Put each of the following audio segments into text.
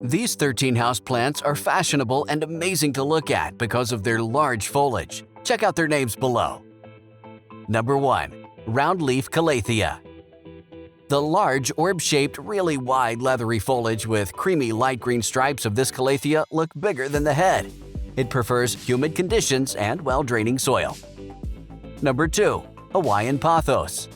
These 13 houseplants are fashionable and amazing to look at because of their large foliage. Check out their names below. Number 1. Roundleaf CALATHEA. The large, orb-shaped, really wide, leathery foliage with creamy light green stripes of this CALATHEA look bigger than the head. It prefers humid conditions and well-draining soil. Number 2. Hawaiian POTHOS.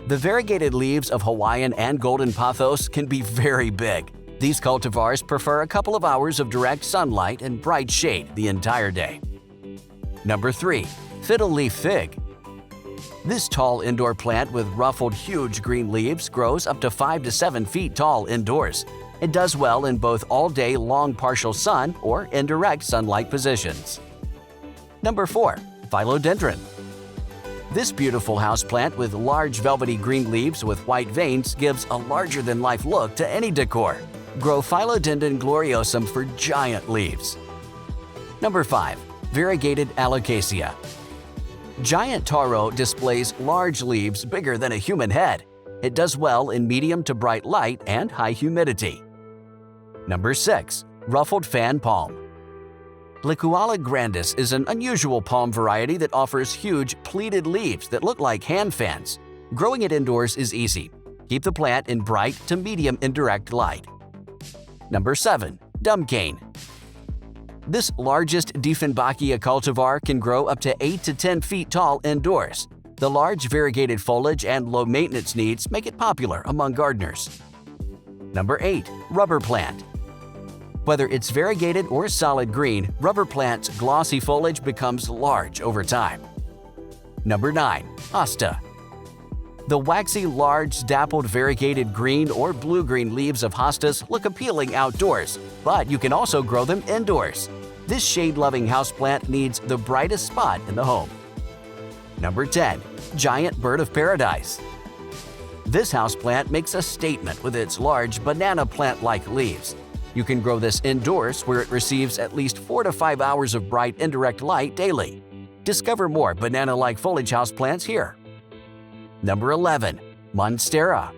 The variegated leaves of Hawaiian and golden pothos can be very big. These cultivars prefer a couple of hours of direct sunlight and bright shade the entire day. Number 3. Fiddle leaf fig. This tall indoor plant with ruffled huge green leaves grows up to 5 to 7 feet tall indoors. It does well in both all-day long partial sun or indirect sunlight positions. Number 4. Philodendron. This beautiful houseplant with large velvety green leaves with white veins gives a larger-than-life look to any decor. Grow Philodendron gloriosum for giant leaves. Number 5. Variegated ALOCASIA. Giant taro displays large leaves bigger than a human head. It does well in medium to bright light and high humidity. Number 6. Ruffled fan palm. Licuala grandis is an unusual palm variety that offers huge, pleated leaves that look like hand fans. Growing it indoors is easy. Keep the plant in bright to medium indirect light. Number 7. Dumb cane. This largest Dieffenbachia cultivar can grow up to 8 to 10 feet tall indoors. The large variegated foliage and low maintenance needs make it popular among gardeners. Number 8. Rubber plant. Whether it's variegated or solid green, rubber plant's glossy foliage becomes large over time. Number 9. Hosta. The waxy, large, dappled variegated green or blue-green leaves of hostas look appealing outdoors, but you can also grow them indoors. This shade-loving houseplant needs the brightest spot in the home. Number 10. Giant bird of paradise. This houseplant makes a statement with its large banana plant-like leaves. You can grow this indoors where it receives at least 4 to 5 hours of bright indirect light daily. Discover more banana-like foliage houseplants here. Number 11. MONSTERA.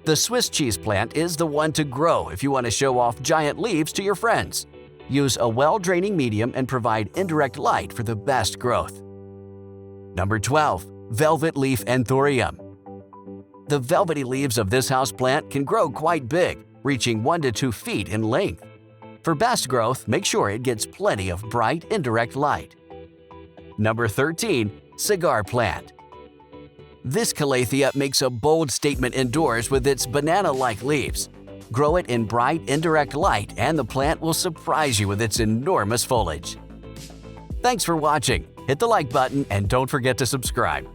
The Swiss cheese plant is the one to grow if you want to show off giant leaves to your friends. Use a well-draining medium and provide indirect light for the best growth. Number 12. Velvet leaf ANTHURIUM. The velvety leaves of this houseplant can grow quite big, reaching 1 to 2 feet in length. For best growth, make sure it gets plenty of bright indirect light. Number 13. CIGAR plant. This CALATHEA makes a bold statement indoors with its banana-like leaves. Grow it in bright, indirect light and the plant will surprise you with its enormous foliage. Thanks for watching. Hit the like button and don't forget to subscribe.